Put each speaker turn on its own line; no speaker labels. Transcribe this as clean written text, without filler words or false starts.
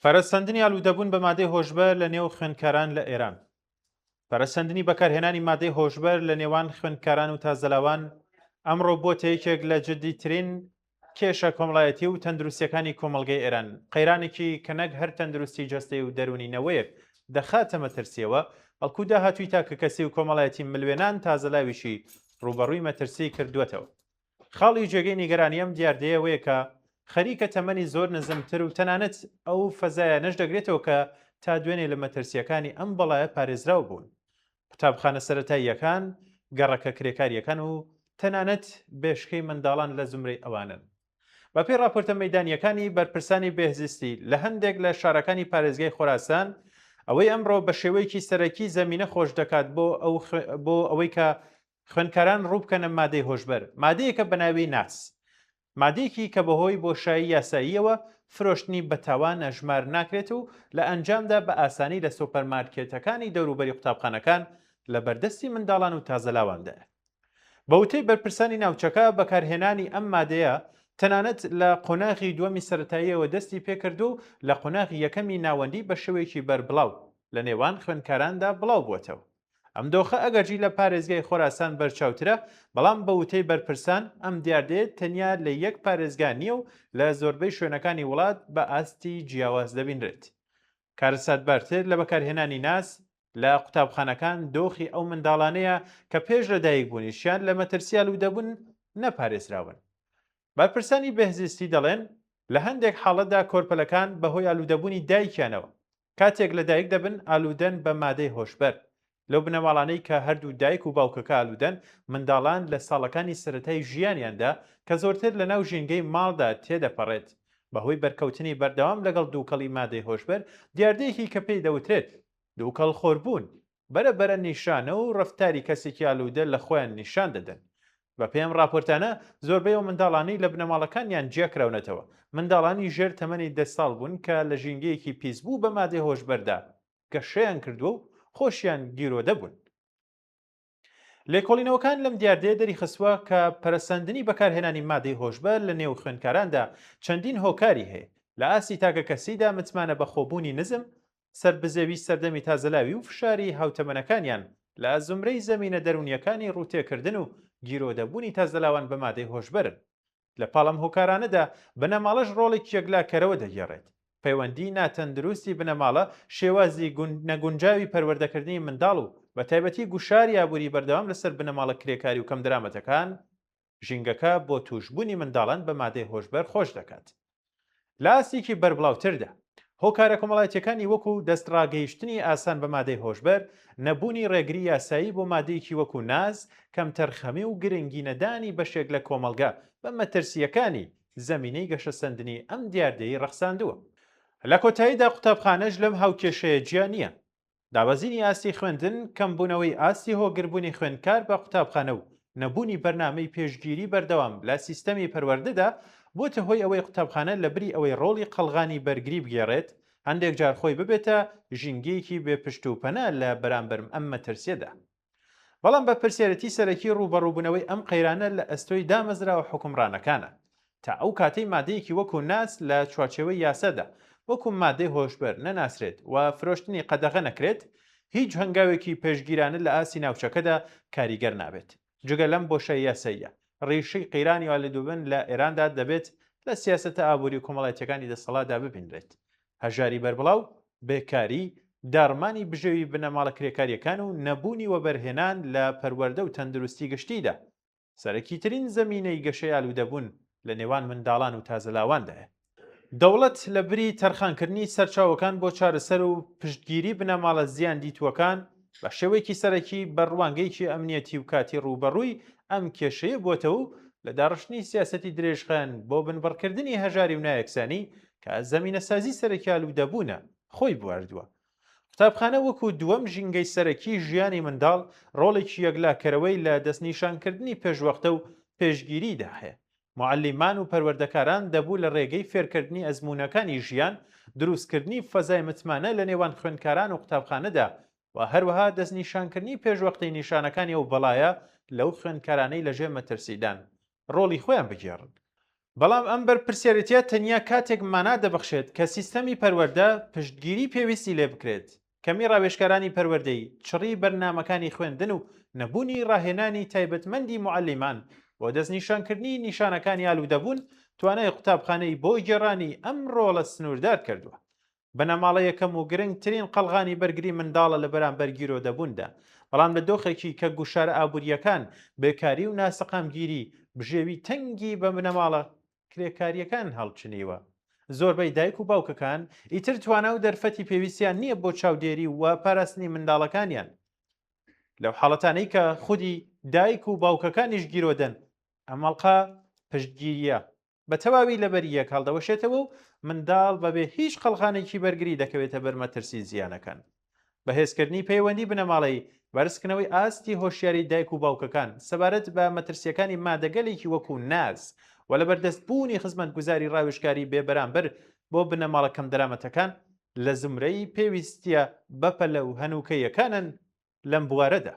پەرەسەندنی ئالوودەبوون بە مادەی هۆشبەر لە نێو خوێندکاران لە ئێران. پەرەسەندنی بەکارهێنانی مادەی هۆشبەر لە نێوان خوێندکاران و تازەلاوان ئەمڕۆ بۆتە یەکێک لە جددیترین کێشە کۆمەڵایەتی و تەندروستیەکانی کۆمەڵگەی ئێران. قەیرانێکی کە نەک هەر تەندروستی جەستەی و دەرونینەوەیەک دەخاتە مەترسیەوە، بەڵکو داهاتووی تاکە کەسی و کۆمەڵایەتی ملوێنان تازەلاویشی ڕوبەڕووی مەترسی کردووەتەوە. خاڵی جێگەی نیگەرانی ئەم دیاردەیەوەیە کە خەریکە تەمەنی زۆر نزمتر و تەنانەت ئەو فەزایە نەش دەگرێتەوە کە تا دوێنێ لە مەترسیەکانی ئەم بەڵایە پارێزراو بوون. قوتابخانە سەرەتاییەکان، گەڕەکە کرێکاریەکان و تەنانەت بێشکەی منداڵان لە زمرەی ئەوانن. بەپێی راپۆرتە مەیدانیەکانی بەرپرسانی بێهزیستی لە هەندێک لە شارەکانی پارێزگای خۆراسان، ئەوەی ئەمڕۆ بە شێوەیەکی سەرەکی زەمینە خۆش دەکات بۆ ئەوەی کە خوێندکاران ڕووبکەنە مادەی هۆشبەر، مادەیەکە بە ناوی ناس، مادەیەکی کە بەهۆی بۆشایی یاساییەوە فرۆشتنی بەتاوان ئەژمار ناکرێت و لە ئەنجامدا بە ئاسانی لە سوپەرمارکێتەکانی دەوروبەری قوتابخانەکان لە بەردەستی منداڵان و تازەلاواندا. بەوتەی بەرپرسانی ناوچەکە بەکارهێنانی ئەم مادەیە تەنانەت لە قۆناغی دووەمی سەرەتاییەوە دەستی پێکرد و لە قۆناغی یەکەمی ناوەندی بە شێوەیەکی بەربڵاو لە نێوان خوێندکاراندا بڵاو بووەتەوە. ئەم دۆخە ئەگەرجی لە پارێزگای خۆراسان بەرچاوترە، بەڵام بە وتەی بەرپرسان ئەم دیاردەیە تەنیا لە یەک پارێزگا نییە و لە زۆربەی شوێنەکانی وڵات بە ئاستی جیاواز دەبینرێت. کارەساتبارتر لە بەکارهێنانی ناس لە قوتابخانەکان دۆخی ئەو منداڵانەیە کە پێش لە دایک بوونیشیان لە مەترسی ئالوودەبوون نەپارێزراون. بەرپرسانی بەهزیستی دەڵێن لە هەندێک حاڵەتدا کۆرپەلەکان بەهۆی ئالوودەبوونی دایکیانەوە کاتێک لە دایک دەبن ئالوودەن بە مادەی هۆشبەر. لەو بنەماڵانەی کە هەردوو دایک و باوکەکە ئالوودەن، منداڵان لە ساڵەکانی سەرەتای ژیانیاندا کە زۆرتر لە ناو ژینگەی ماڵدا تێدەپەڕێت بەهۆی بەرکەوتنی بەردەوام لەگەڵ دووکەڵی مادەی هۆشبەر، دیاردەیەکی کە پێی دەوترێت دووکەڵ خۆربوون بەرەبەرە نیشانە و ڕەفتاری کەسێکی ئالوودە لە خۆیان نیشان دەدەن. بە پێم راپۆرتانە زۆربەی ئەو منداڵانەی لە بنەماڵەکانیان جێکراونەتەوە، منداڵانی ژێر تەمەنی 10 ساڵ بوون کە لە ژینگەیەکی پیسبوو بە مادەی هۆشبەردا گەشەیان کردووە و خۆشیان گیرۆدە بوون. لێکۆڵینەوەکان لەم دیاردەیە دەریخستووە کە پەرەسەندنی بەکارهێنانی مادەی هۆشبەر لە نێو خوێندکاراندا چەندین هۆکاری هەیە، لە ئاسی تاکە کەسیدا متمانە بە خۆبوونی نزم، سربزێوی سەردەمی تازەلاوی و فشاری هاوتەمەنەکانیان لە زمرەی زەمینە دەرونیەکانی ڕووتێکردن و گیرۆدەبوونی تازەلاوان بە مادەی هۆشبەرن. لە پاڵەم هۆکارانەدا بنەماڵەش ڕۆڵێکی یەکلاکەرەوە دەگێڕێت. پەیوەندی ناتەندروستی بنەماڵە شێوازی نەگونجاوی پەروەردەکردنی منداڵ و بە تایبەتی گوشاری ئابووری بەردەوام لەسەر بنەماڵە کرێکاری و کەم درامەتەکان ژینگەکە بۆ توشبوونی منداڵان بە مادەی هۆشبەر خۆش دەکات. لە ئاستێکی بەربڵاوتردا هۆکارە کۆمەڵایەتیەکانی وەکو دەستڕاگەیشتنی ئاسان بە مادەی هۆشبەر، نەبوونی ڕێگری یاسایی بۆ مادەیەکی وەکو ناز، کەم تەرخەمی و گرنگینەدانی بەشێک لە کۆمەلگا بە مەترسیەکانی زەمینەی گەشەسەندنی ئەم دیاردەیی ڕەخساندووە. لە کۆتاییدا قوتابخانەش لەم هاوکێشەیە جیا نییە. دابەزینی ئاستی خوێندن، کەمبوونەوەی ئاستی هۆگربوونی خوێندکار بە قوتابخانە و نەبوونی بەرنامەی پێشگیری بەردەوام لە سیستەمی پەروەردەدا بۆتە هۆی ئەوەی قوتابخانە لەبری ئەوەی ڕۆڵی قەڵغانی بەرگری بگێڕێت، هەندێک جار خۆی ببێتە ژینگەیەکی بێپشت و پەنە لە بەرامبەر ئەم مەترسیەدا. بەڵام بە پرسیارەتی سەرەکی ڕوبەڕووبوونەوەی ئەم قەیرانە لە ئەستۆی دامەزراوە حوکمڕانەکانە. تا ئەو کاتەی مادەیەکی وەکو ناس لە چوارچێوەی یاسادا وەکو مادەی هۆشبەر نەناسرێت و فرۆشتنی قەدەغە نەکرێت، هیچ هەنگاوێکی پێشگیرانە لە ئاسی ناوچەکەدا کاریگەر نابێت. جگە لەم بۆشە یاساییە، ڕیشەی قەیرانی ئالوودەبوون لە ئێراندا دەبێت لە سیاسەتە ئابووری و کۆمەڵایەتیەکانی دەسەڵاتدا ببینرێت. هەژاری بەربڵاو، بێکاری، داڕمانی بژێوی بنەماڵە کرێکاریەکان و نەبوونی وەبەرهێنان لە پەروەردە و تەندروستی گشتیدا سەرەکیترین زەمینەی گەشەی ئالوودەبوون لە نێوان منداڵان و تازەلاواندایە. دەوڵەت لە بری تەرخانکردنی سەرچاوەکان بۆ چارەسەر و پشتگیری بنەماڵە زیان دیتوەکان بە شێوەیەکی سەرەکی بەڕوانگەیەکی ئەمنیەتی و کاتی ڕوبەڕووی ئەم کێشەیە بووەتەوە و لە داڕشتنی سیاسەتی درێژخایەن بۆ بنبڕکردنی هەژاری و نایەکسانی کە زەمینەسازی سەرەکی ئالوودەبوونە خۆی بواردووە. قوتابخانە وەکو دووەم ژینگەی سەرەکی ژیانی منداڵ ڕۆڵێکی یەکلاکەرەوەی لە دەستنیشانکردنی پێشوەختە و پێشگیریدا هەیە. معلمان و پەروەردەکاران دەبوو لە ڕێگەی فێرکردنی ئەزموونەکانی ژیان، دروستکردنی فەزای متمانە لە نێوان خوێندکاران و قوتابخانەدا و هەروەها دەستنیشانکردنی پێشوەختەی نیشانەکانی ئەو بەڵایە لەو خوێندکارانەی لەژێر مەترسیدان ڕۆڵی خۆیان بگێڕن. بەڵام ئەم بەرپرسیارەتیە تەنیا کاتێک مانا دەبەخشێت کە سیستەمی پەروەردە پشتگیری پێویستی لێ بکرێت. کەمی ڕاوێژکارانی پەروەردەی چڕی بەرنامەکانی خوێندن و نەبوونی ڕاهێنانی تایبەتمەندی معلمان بۆ دەستنیشانکردنی نیشانەکانی ئالوودەبوون توانای قوتابخانەی بۆ گێڕانی ئەم ڕۆڵە سنووردار کردووە. بەنەماڵە یەکەم و گرنگترین قەڵغانی بەرگری منداڵە لە بەرامبەر گیرۆدەبووندا، بەڵام لە دۆخێکی کە گوشارە ئابوووریەکان بێکاری و ناسەقامگیری بژێوی تەنگی بە بنەماڵە کرێکاریەکان هەڵچنیوە. زۆربەی دایک و باوکەکان ئیتر توانە و دەرفەتی پێویستیان نییە بۆ چاودێری و پاراستنی منداڵەکانیان. لەو حاڵەتانەی کە خودی دایک و باوکەکانیش گیرۆدەن، ئەمەڵقا پشتگیریە بە تەواوی لەبەری یەک هەڵدەوەشێتەوە و منداڵ بەبێ هیچ قەڵغانێکی بەرگری دەکەوێتە بەرمەترسی زیانەکان. بەهێزکردنی پەیوەندی بنەماڵەی بەرزکردنەوەی ئاستی هۆشیاری دایک و باوکەکان سەبارەت بە مەترسیەکانی مادەگەلێکی وەکو ناز و لە بەردەستبوونی خزمەتگوزاری ڕاوێژکاری بێبەرامبەر بۆ بنەماڵە کەم دەرامەتەکان لە زمرەی پێویستیە بەپەلە و هەنووکەیەکانن لەم بوارەدا.